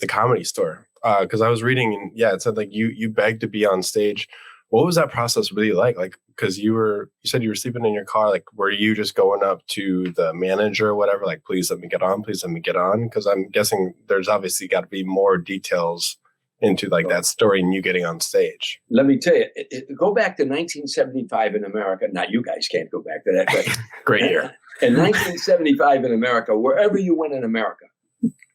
the Comedy Store. Because I was reading, and it said like you begged to be on stage. What was that process really like? Like, because you said you were sleeping in your car. Like, were you just going up to the manager or whatever? Like, please let me get on. Please let me get on. Because I'm guessing there's obviously got to be more details into like that story and you getting on stage. Let me tell you, go back to 1975 in America. Now, you guys can't go back to that. But Great year. In 1975 in America, wherever you went in America,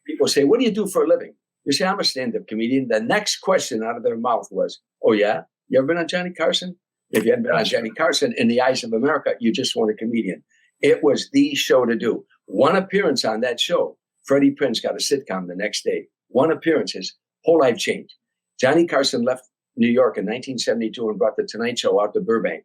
people say, what do you do for a living? You say, I'm a stand-up comedian. The next question out of their mouth was, oh, yeah? You ever been on Johnny Carson? If you hadn't been on Johnny Carson, in the eyes of America, you just weren't a comedian. It was the show to do. One appearance on that show, Freddie Prinze got a sitcom the next day. One appearance, his whole life changed. Johnny Carson left New York in 1972 and brought The Tonight Show out to Burbank,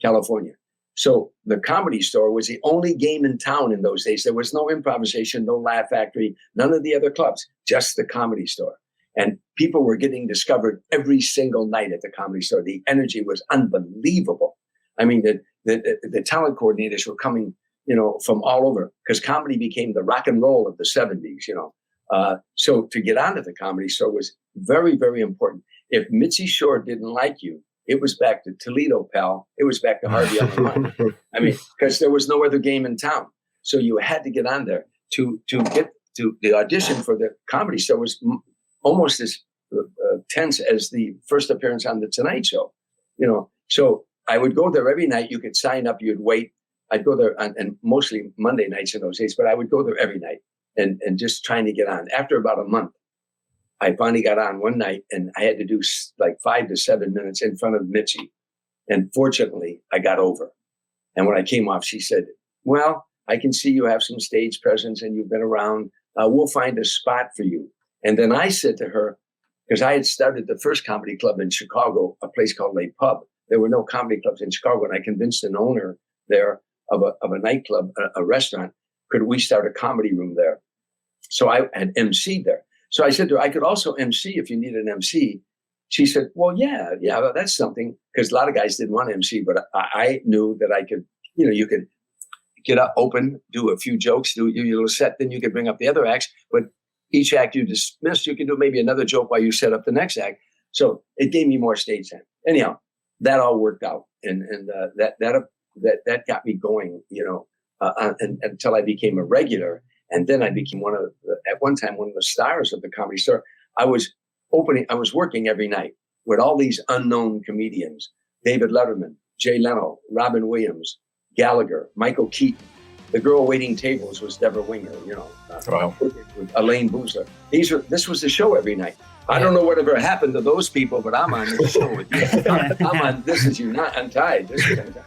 California. So the Comedy Store was the only game in town in those days. There was no improvisation, no Laugh Factory, none of the other clubs, just the Comedy Store. And people were getting discovered every single night at the Comedy Store. The energy was unbelievable. I mean, the talent coordinators were coming, from all over, because comedy became the rock and roll of the 70s, So to get onto the Comedy Store was very, very important. If Mitzi Shore didn't like you, it was back to Toledo, pal. It was back to Harvey on the line. I mean, because there was no other game in town. So you had to get on there to get to the audition for the Comedy Store was almost as tense as the first appearance on The Tonight Show, So I would go there every night. You could sign up, you'd wait. I'd go there and mostly Monday nights in those days, but I would go there every night and just trying to get on. After about a month, I finally got on one night and I had to do like 5 to 7 minutes in front of Mitzi. And fortunately, I got over. And when I came off, she said, well, I can see you have some stage presence and you've been around. We'll find a spot for you. And then I said to her, because I had started the first comedy club in Chicago, a place called Le Pub. There were no comedy clubs in Chicago. And I convinced an owner there of a nightclub, a restaurant, could we start a comedy room there? So I had MC'd there. So I said to her, I could also MC if you need an MC. She said, well, yeah, well, that's something. Because a lot of guys didn't want to MC, but I knew that I could, you could get up, open, do a few jokes, do your little set, then you could bring up the other acts. But each act you dismissed, you can do maybe another joke while you set up the next act. So it gave me more stage time. Anyhow, that all worked out. And that got me going, until I became a regular. And then I became at one time, one of the stars of the Comedy Store. I was working every night with all these unknown comedians, David Letterman, Jay Leno, Robin Williams, Gallagher, Michael Keaton. The girl waiting tables was Deborah Winger, Wow. Elaine Boozler. This was the show every night. I don't know whatever happened to those people, but I'm on this show with you. I'm on This Is You, not Untied. This is Untied.